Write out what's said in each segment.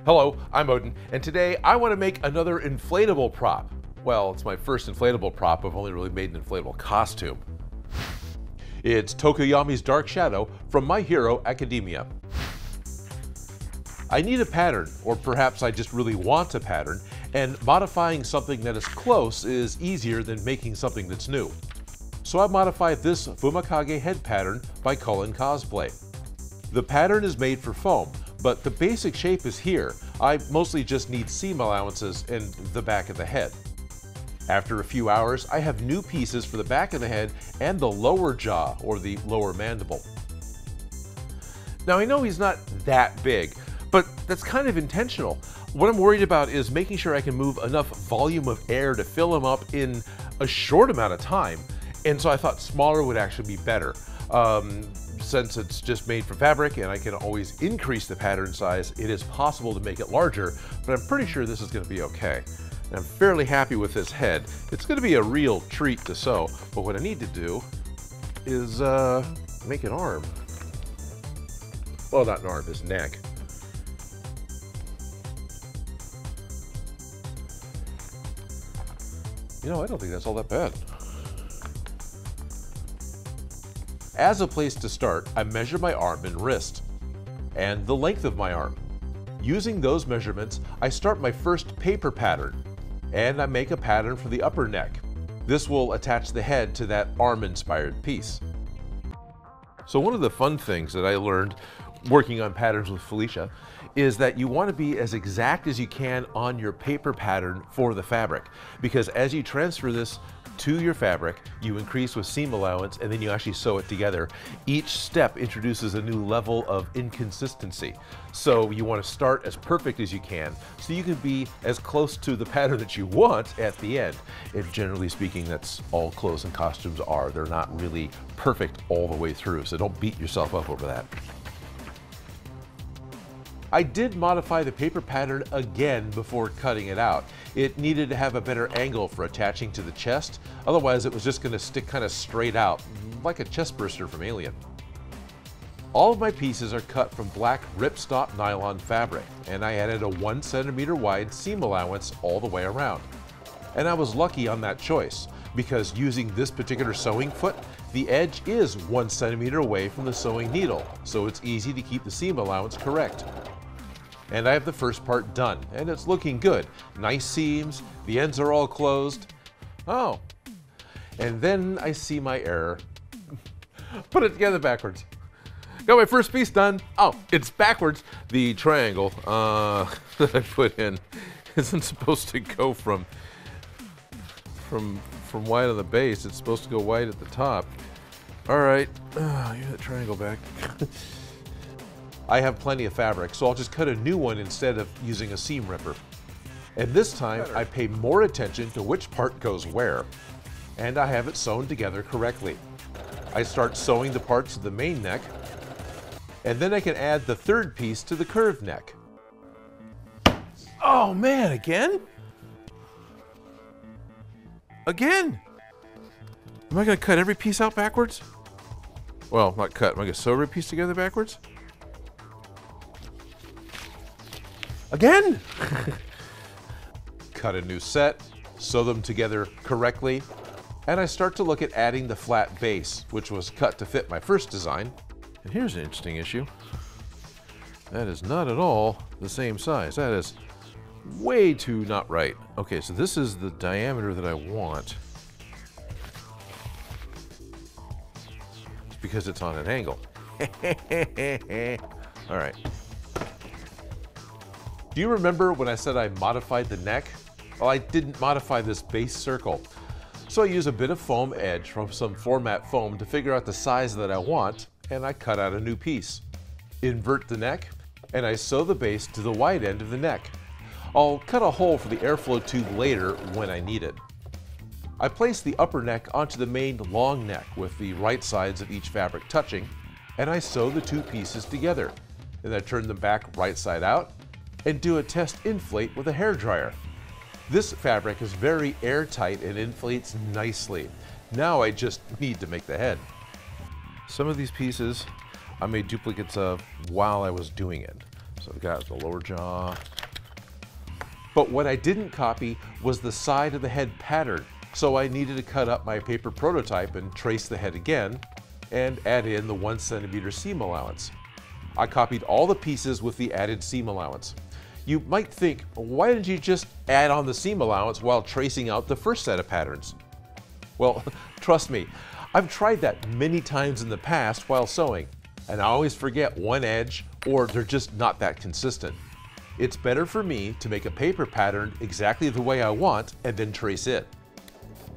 Hello, I'm Odin, and today I want to make another inflatable prop. Well, it's my first inflatable prop. I've only really made an inflatable costume. It's Tokoyami's Dark Shadow from My Hero Academia. I need a pattern, or perhaps I just really want a pattern, and modifying something that is close is easier than making something that's new. So I modified this Fumikage head pattern by Cosplay. The pattern is made for foam, but the basic shape is here. I mostly just need seam allowances and the back of the head. After a few hours, I have new pieces for the back of the head and the lower jaw, or the lower mandible. Now I know he's not that big, but that's kind of intentional. What I'm worried about is making sure I can move enough volume of air to fill him up in a short amount of time, and so I thought smaller would actually be better. Since it's just made from fabric and I can always increase the pattern size, it is possible to make it larger, but I'm pretty sure this is going to be okay. And I'm fairly happy with this head. It's going to be a real treat to sew, but what I need to do is make an arm. Well, not an arm, his neck. You know, I don't think that's all that bad. As a place to start, I measure my arm and wrist, and the length of my arm. Using those measurements, I start my first paper pattern, and I make a pattern for the upper neck. This will attach the head to that arm-inspired piece. So one of the fun things that I learned working on patterns with Felicia is that you want to be as exact as you can on your paper pattern for the fabric, because as you transfer this to your fabric, you increase with seam allowance and then you actually sew it together. Each step introduces a new level of inconsistency. So you want to start as perfect as you can so you can be as close to the pattern that you want at the end. And generally speaking, that's all clothes and costumes are. They're not really perfect all the way through, so don't beat yourself up over that. I did modify the paper pattern again before cutting it out. It needed to have a better angle for attaching to the chest, otherwise it was just going to stick kind of straight out, like a chest burster from Alien. All of my pieces are cut from black RipStop nylon fabric, and I added a 1 centimeter wide seam allowance all the way around. And I was lucky on that choice, because using this particular sewing foot, the edge is 1 centimeter away from the sewing needle, so it's easy to keep the seam allowance correct. And I have the first part done, and it's looking good. Nice seams, the ends are all closed. Oh, and then I see my error. Put it together backwards. Got my first piece done. Oh, it's backwards. The triangle that I put in isn't supposed to go from wide on the base. It's supposed to go wide at the top. All right, give that triangle back. I have plenty of fabric, so I'll just cut a new one instead of using a seam ripper. And this time, I pay more attention to which part goes where, and I have it sewn together correctly. I start sewing the parts of the main neck, and then I can add the third piece to the curved neck. Oh man, again? Again? Am I gonna cut every piece out backwards? Well, not cut, am I gonna sew every piece together backwards? Again? Cut a new set, sew them together correctly, and I start to look at adding the flat base, which was cut to fit my first design. And here's an interesting issue. That is not at all the same size. That is way too not right. Okay, so this is the diameter that I want. It's because it's on an angle. All right. Do you remember when I said I modified the neck? Well, I didn't modify this base circle. So I use a bit of foam edge from some format foam to figure out the size that I want, and I cut out a new piece. Invert the neck, and I sew the base to the wide end of the neck. I'll cut a hole for the airflow tube later when I need it. I place the upper neck onto the main long neck with the right sides of each fabric touching, and I sew the two pieces together. Then I turn them back right side out, and do a test inflate with a hairdryer. This fabric is very airtight and inflates nicely. Now I just need to make the head. Some of these pieces I made duplicates of while I was doing it. So we got the lower jaw. But what I didn't copy was the side of the head pattern. So I needed to cut up my paper prototype and trace the head again and add in the 1 centimeter seam allowance. I copied all the pieces with the added seam allowance. You might think, why didn't you just add on the seam allowance while tracing out the first set of patterns? Well, trust me, I've tried that many times in the past while sewing, and I always forget one edge or they're just not that consistent. It's better for me to make a paper pattern exactly the way I want and then trace it.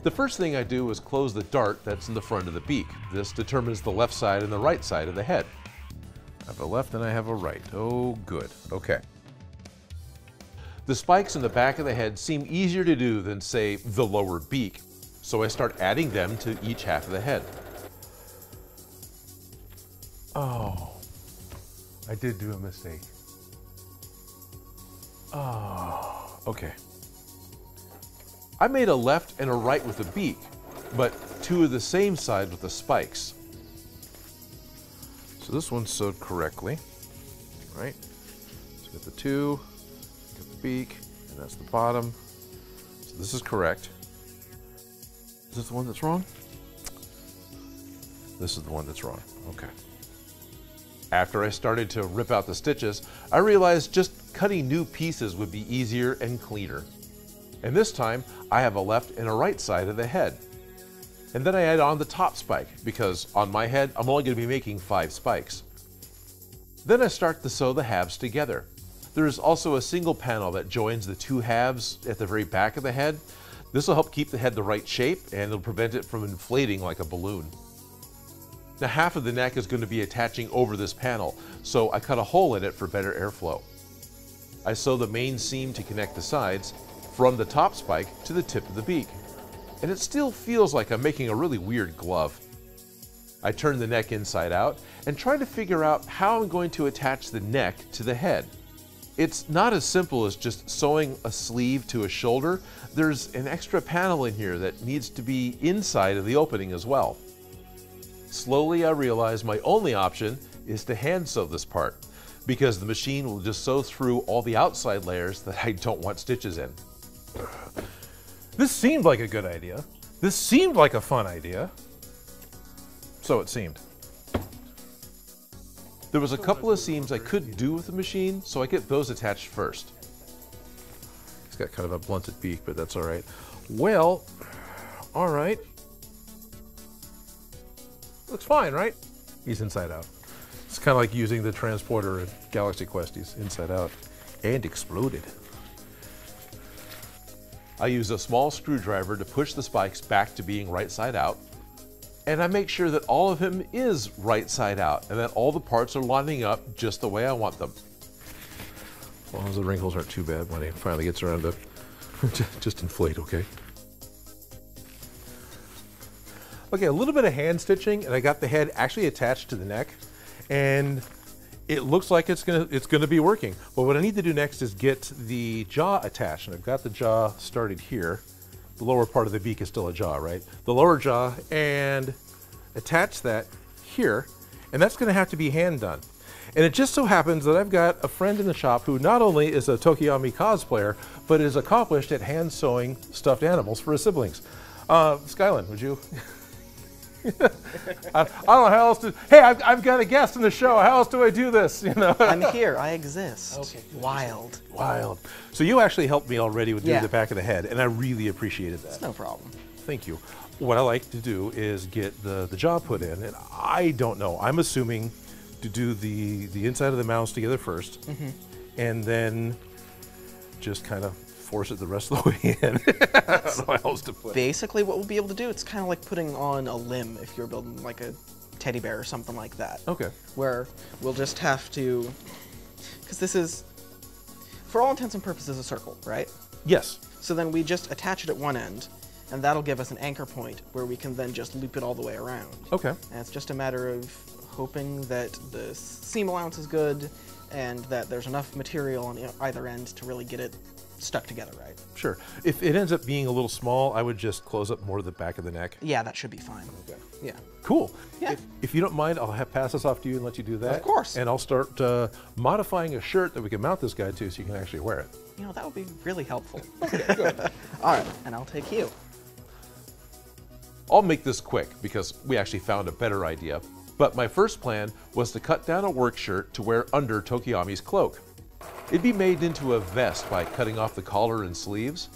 The first thing I do is close the dart that's in the front of the beak. This determines the left side and the right side of the head. I have a left and I have a right. Oh, good. Okay. The spikes in the back of the head seem easier to do than, say, the lower beak, so I start adding them to each half of the head. Oh, I did do a mistake. Oh, okay. I made a left and a right with the beak, but two of the same side with the spikes. So this one's sewed correctly, right? So got the two, got the beak, and that's the bottom. So this is correct. Is this the one that's wrong? This is the one that's wrong, okay. After I started to rip out the stitches, I realized just cutting new pieces would be easier and cleaner. And this time, I have a left and a right side of the head. And then I add on the top spike, because on my head, I'm only going to be making 5 spikes. Then I start to sew the halves together. There is also a single panel that joins the 2 halves at the very back of the head. This will help keep the head the right shape, and it'll prevent it from inflating like a balloon. Now half of the neck is going to be attaching over this panel, so I cut a hole in it for better airflow. I sew the main seam to connect the sides, from the top spike to the tip of the beak. And it still feels like I'm making a really weird glove. I turn the neck inside out and try to figure out how I'm going to attach the neck to the head. It's not as simple as just sewing a sleeve to a shoulder. There's an extra panel in here that needs to be inside of the opening as well. Slowly I realize my only option is to hand sew this part, because the machine will just sew through all the outside layers that I don't want stitches in. This seemed like a good idea. This seemed like a fun idea. So it seemed. There was a couple of seams I could do with the machine, so I get those attached first. It's got kind of a blunted beak, but that's all right. Well, all right. Looks fine, right? He's inside out. It's kind of like using the transporter in Galaxy Quest. He's inside out and exploded. I use a small screwdriver to push the spikes back to being right side out, and I make sure that all of him is right side out and that all the parts are lining up just the way I want them. As long as the wrinkles aren't too bad when he finally gets around to just inflate, okay? Okay, a little bit of hand stitching, and I got the head actually attached to the neck, and it looks like it's gonna be working. But what I need to do next is get the jaw attached, and I've got the jaw started here. The lower part of the beak is still a jaw, right? The lower jaw, and attach that here, and that's gonna have to be hand done. And it just so happens that I've got a friend in the shop who not only is a Tokoyami cosplayer, but is accomplished at hand sewing stuffed animals for his siblings. Skylen, would you? I don't know how else to. Hey, I've got a guest in the show. How else do I do this? You know. I'm here. I exist. Okay. Wild. Wild. So you actually helped me already with doing the back of the head, and I really appreciated that. It's no problem. Thank you. What I like to do is get the jaw put in, and I don't know. I'm assuming to do the inside of the mouths together first, and then just kind of force it the rest of the way in. I don't know how else to put it. Basically, what we'll be able to do, it's kind of like putting on a limb if you're building like a teddy bear or something like that. Okay. Where we'll just have to, because this is, for all intents and purposes, a circle, right? Yes. So then we just attach it at one end, and that'll give us an anchor point where we can then just loop it all the way around. Okay. And it's just a matter of hoping that the seam allowance is good, and that there's enough material on either end to really get it stuck together right. Sure. If it ends up being a little small, I would just close up more of the back of the neck. Yeah, that should be fine. Okay. Yeah. Cool. Yeah. If you don't mind, I'll pass this off to you and let you do that. Of course. And I'll start modifying a shirt that we can mount this guy to so you can actually wear it. You know, that would be really helpful. Okay, good. All right, and I'll take you. I'll make this quick because we actually found a better idea. But my first plan was to cut down a work shirt to wear under Tokoyami's cloak. It'd be made into a vest by cutting off the collar and sleeves,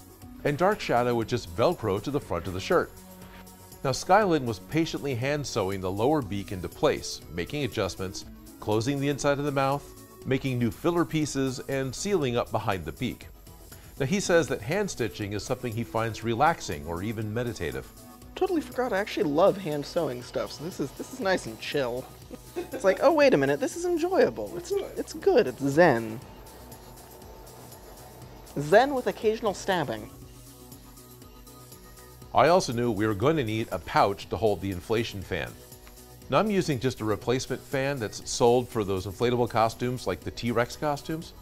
and Dark Shadow would just Velcro to the front of the shirt. Now Skylen was patiently hand sewing the lower beak into place, making adjustments, closing the inside of the mouth, making new filler pieces, and sealing up behind the beak. Now he says that hand stitching is something he finds relaxing or even meditative. Totally forgot I actually love hand sewing stuff, so this is nice and chill. It's like, oh wait a minute, this is enjoyable. It's good, it's zen. Zen with occasional stabbing. I also knew we were going to need a pouch to hold the inflation fan. Now I'm using just a replacement fan that's sold for those inflatable costumes like the T-Rex costumes.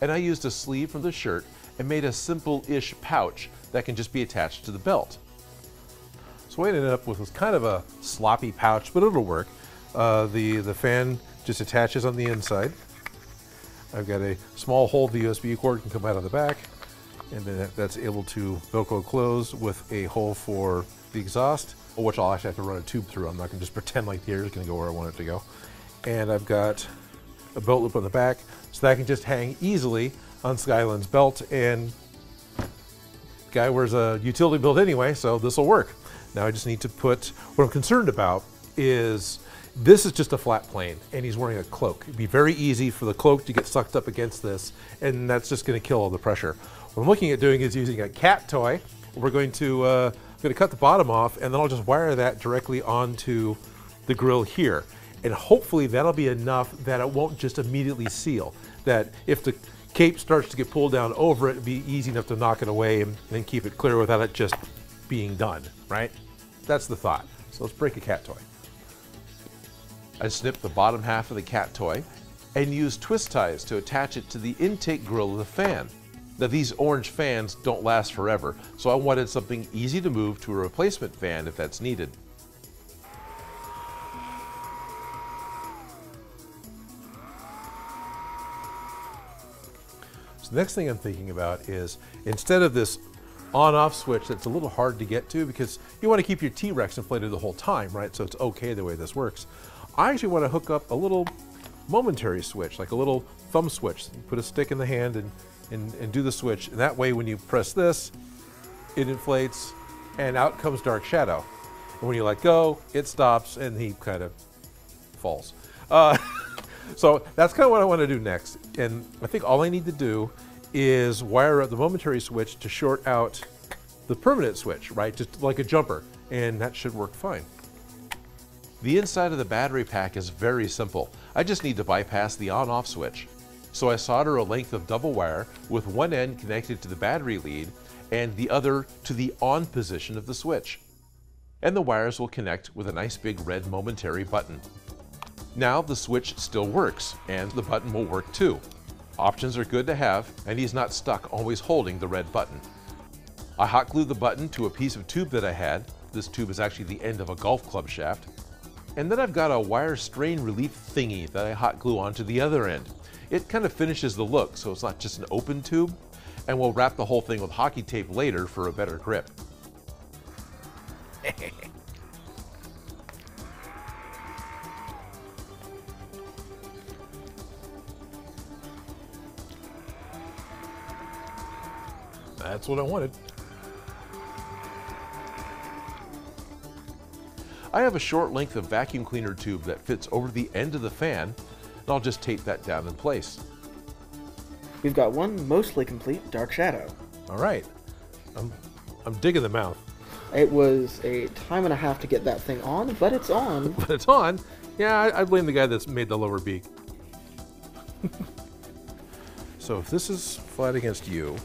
And I used a sleeve from the shirt and made a simple-ish pouch that can just be attached to the belt. So what I ended up with was kind of a sloppy pouch, but it'll work. The fan just attaches on the inside. I've got a small hole the USB cord can come out of the back, and then that's able to Velcro close with a hole for the exhaust, which I'll actually have to run a tube through. I'm not going to just pretend like the air is going to go where I want it to go. And I've got a belt loop on the back, so that can just hang easily on Skylen's belt, and the guy wears a utility belt anyway, so this will work. Now I just need to put, what I'm concerned about is, this is just a flat plane, and he's wearing a cloak. It'd be very easy for the cloak to get sucked up against this, and that's just going to kill all the pressure. What I'm looking at doing is using a cat toy. We're going to cut the bottom off, and then I'll just wire that directly onto the grill here. And hopefully that'll be enough that it won't just immediately seal. That if the cape starts to get pulled down over it, it'd be easy enough to knock it away and then keep it clear without it just being done, right? That's the thought. So let's break a cat toy. I snipped the bottom half of the cat toy and used twist ties to attach it to the intake grill of the fan. Now these orange fans don't last forever, so I wanted something easy to move to a replacement fan if that's needed. So the next thing I'm thinking about is, instead of this on-off switch that's a little hard to get to because you want to keep your T-Rex inflated the whole time, right? So it's okay the way this works. I actually want to hook up a little momentary switch, like a little thumb switch. You put a stick in the hand and do the switch. And that way when you press this, it inflates and out comes Dark Shadow. And when you let go, it stops and he kind of falls. So that's kind of what I want to do next. And I think all I need to do is wire up the momentary switch to short out the permanent switch, right? Just like a jumper, and that should work fine. The inside of the battery pack is very simple. I just need to bypass the on-off switch. So I solder a length of double wire with one end connected to the battery lead and the other to the on position of the switch. And the wires will connect with a nice big red momentary button. Now the switch still works, and the button will work too. Options are good to have, and he's not stuck always holding the red button. I hot glued the button to a piece of tube that I had. This tube is actually the end of a golf club shaft. And then I've got a wire strain relief thingy that I hot glue onto the other end. It kind of finishes the look, so it's not just an open tube, and we'll wrap the whole thing with hockey tape later for a better grip. That's what I wanted. I have a short length of vacuum cleaner tube that fits over the end of the fan, and I'll just tape that down in place. We've got one mostly complete Dark Shadow. All right. I'm digging the mouth. It was a time and a half to get that thing on, but it's on. But it's on. Yeah, I blame the guy that's made the lower beak. So if this is flat against you,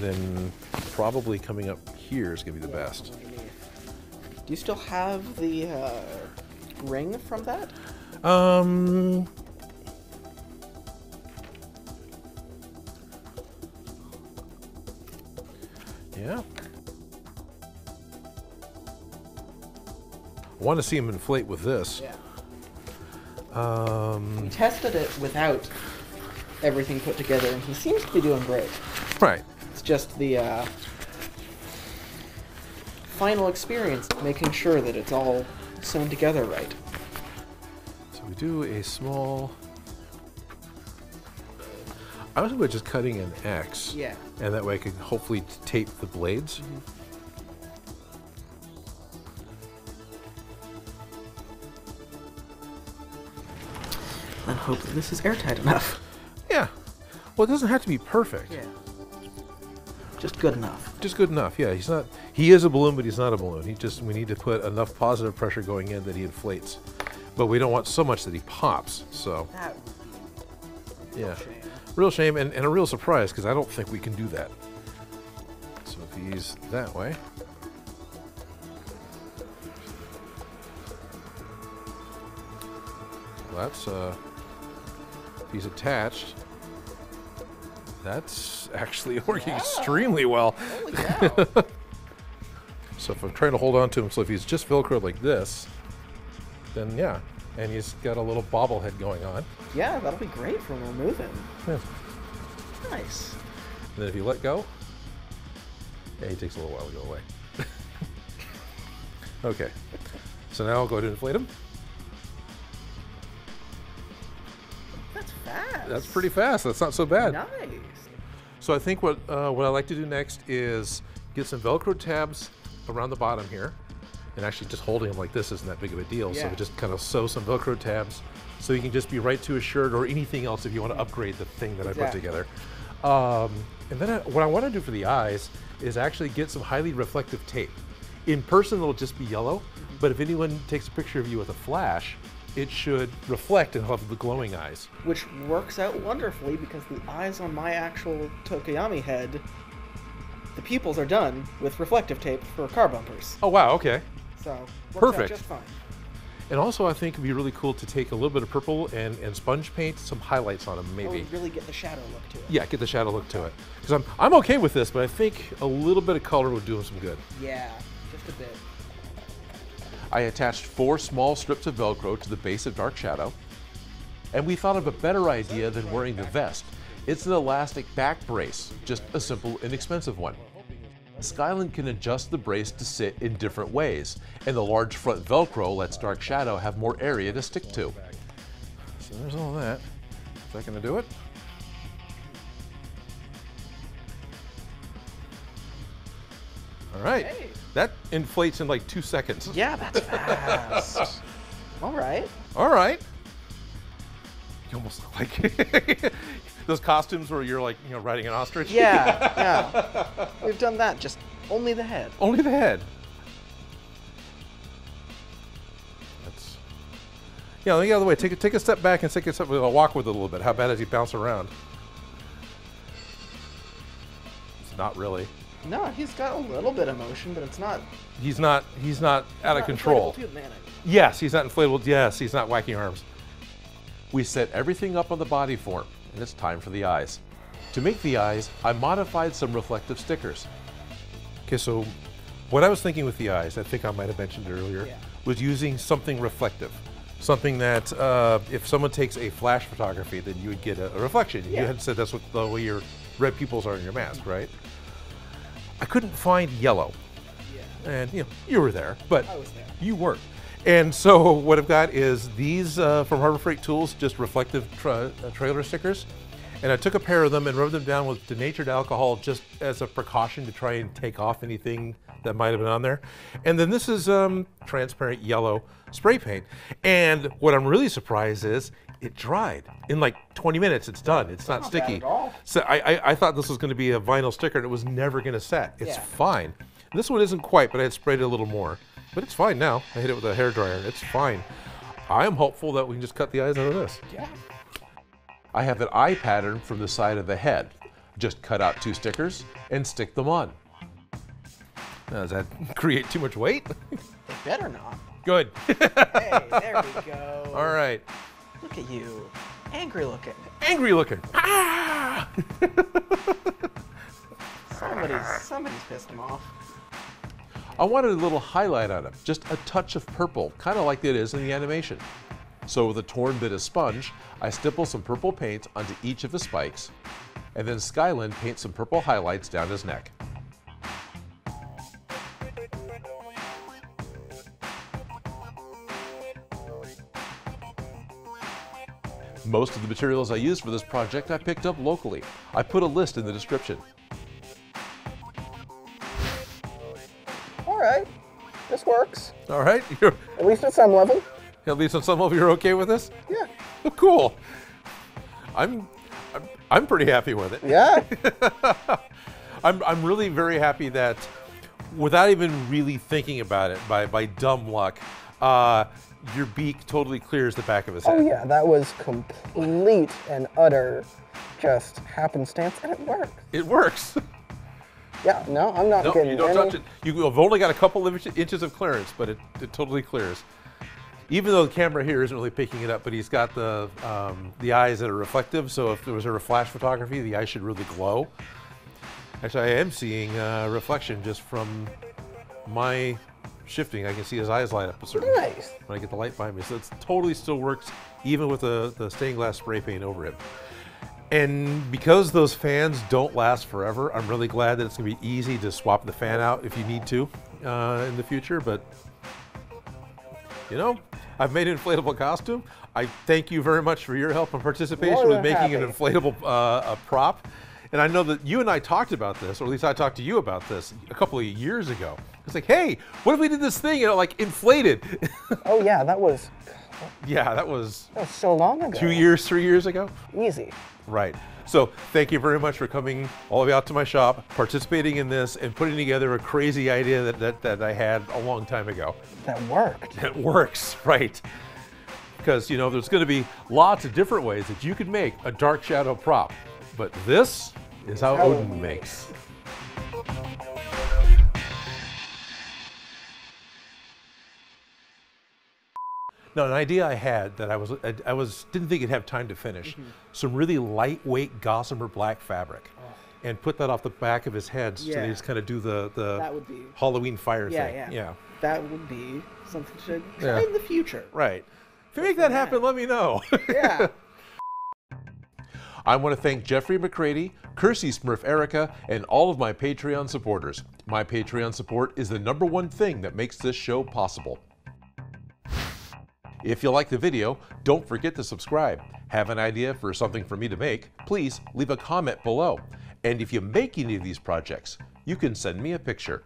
then probably coming up here is going to be the best. Do you still have the ring from that? Yeah. I want to see him inflate with this. Yeah. We tested it without everything put together, and he seems to be doing great. Right. It's just the final experience, making sure that it's all sewn together right. So we do a small... I was about just cutting an X. Yeah. And that way I could hopefully tape the blades. Mm-hmm. And hope that this is airtight enough. Yeah. Well, it doesn't have to be perfect. Yeah. Just good enough. Just good enough. Yeah, he's not. He is a balloon, but he's not a balloon. We need to put enough positive pressure going in that he inflates, but we don't want so much that he pops. So. That would be a real shame. Real shame and a real surprise because I don't think we can do that. So if he's that way. Well, that's if he's attached. That's actually working extremely well. Holy cow. So if I'm trying to hold on to him, so if he's just Velcroed like this, then yeah. And he's got a little bobblehead going on. Yeah, that'll be great for removing. Yeah. Nice. And then if you let go, yeah, he takes a little while to go away. Okay. So now I'll go ahead and inflate him. That's fast. That's pretty fast. That's not so bad. Nice. So I think what I like to do next is get some Velcro tabs around the bottom here. And actually just holding them like this isn't that big of a deal. Yeah. So we just kind of sew some Velcro tabs so you can just be right to a shirt or anything else if you want to upgrade the thing that I put together. And then what I want to do for the eyes is actually get some highly reflective tape. In person, it'll just be yellow, but if anyone takes a picture of you with a flash, it should reflect and have the glowing eyes. Which works out wonderfully because the eyes on my actual Tokoyami head, the pupils are done with reflective tape for car bumpers. Oh, wow, okay. So, works Perfect. out just fine. And also, I think it'd be really cool to take a little bit of purple and sponge paint some highlights on them, maybe. Oh, really get the shadow look to it. Yeah, get the shadow look to it. Because I'm okay with this, but I think a little bit of color would do him some good. Yeah, just a bit. I attached 4 small strips of Velcro to the base of Dark Shadow, and we thought of a better idea than wearing the vest. It's an elastic back brace, just a simple, inexpensive one. Skylen can adjust the brace to sit in different ways, and the large front Velcro lets Dark Shadow have more area to stick to. So there's all that. Is that going to do it? All right. Hey. That inflates in like 2 seconds. Yeah, that's fast. All right. All right. You almost look like those costumes where you're like, you know, riding an ostrich. Yeah, yeah. We've done that, just only the head. Only the head. That's. Yeah, let me get out of the way. Take a step back and take a step. I'll walk with it a little bit. How bad does he bounce around? It's not really. No, he's got a little bit of motion, but it's not. He's not out of control. Too manic. Yes, he's not inflatable. Yes, he's not whacking arms. We set everything up on the body form, and it's time for the eyes. To make the eyes, I modified some reflective stickers. Okay, so what I was thinking with the eyes, I think I might have mentioned earlier, was using something reflective. Something that if someone takes a flash photography, then you would get a reflection. Yeah. You had said that's what the way your red pupils are in your mask, right? I couldn't find yellow. Yeah. And you know, you were there, but I was there. you weren't. And so what I've got is these from Harbor Freight Tools, just reflective trailer stickers. And I took a pair of them and rubbed them down with denatured alcohol just as a precaution to try and take off anything that might have been on there. And then this is transparent yellow spray paint. And what I'm really surprised is it dried. In like 20 minutes, it's done. It's not sticky. Bad at all. So I thought this was going to be a vinyl sticker and it was never going to set. It's fine. This one isn't quite, but I had sprayed it a little more. But it's fine now. I hit it with a hairdryer. It's fine. I am hopeful that we can just cut the eyes out of this. Yeah. I have an eye pattern from the side of the head. Just cut out 2 stickers and stick them on. Now, does that create too much weight? It better not. Good. Hey, there we go. All right. Look at you. Angry looking. Angry looking. Ah! Somebody's pissed him off. I wanted a little highlight on him, just a touch of purple, kind of like it is in the animation. So with a torn bit of sponge, I stipple some purple paint onto each of his spikes, and then Skylen paints some purple highlights down his neck. Most of the materials I used for this project I picked up locally. I put a list in the description. All right, this works. All right, At least at some level. at least on some level you're okay with this? Yeah. Oh, cool. I'm pretty happy with it. Yeah. I'm really very happy that without even really thinking about it, by dumb luck, your beak totally clears the back of his head. Oh yeah, that was complete and utter just happenstance, and it worked. It works. Yeah, no, I'm not No, getting you don't any... touch it. You've only got a couple of inches of clearance, but it totally clears. Even though the camera here isn't really picking it up, but he's got the eyes that are reflective, so if there was a flash photography, the eyes should really glow. Actually, I am seeing reflection just from my shifting. I can see his eyes light up a certain Nice. when I get the light behind me. So it totally still works, even with the stained glass spray paint over him. And because those fans don't last forever, I'm really glad that it's going to be easy to swap the fan out if you need to in the future. But, you know, I've made an inflatable costume. I thank you very much for your help and participation More with than making an happy. inflatable a prop. And I know that you and I talked about this, or at least I talked to you about this a couple of years ago. It's like, hey, what if we did this thing and it like inflated? Oh yeah, that was Yeah, that was so long ago. 2 years, 3 years ago. Easy. Right. So thank you very much for coming all the way out to my shop, participating in this, and putting together a crazy idea that I had a long time ago. That worked. It works, right? Because, you know, there's going to be lots of different ways that you could make a dark shadow prop, but this is how Odin makes. Now, an idea I had that I didn't think it'd have time to finish. Some really lightweight gossamer black fabric, and put that off the back of his head so they just kind of do the That would be... Halloween fire Yeah, thing. yeah. That would be something to try in the future. Right. If you make that happen, let me know. Yeah. I want to thank Jeffrey McCready, Cursy Smurf Erica, and all of my Patreon supporters. My Patreon support is the #1 thing that makes this show possible. If you like the video, don't forget to subscribe. Have an idea for something for me to make? Please leave a comment below. And if you make any of these projects, you can send me a picture.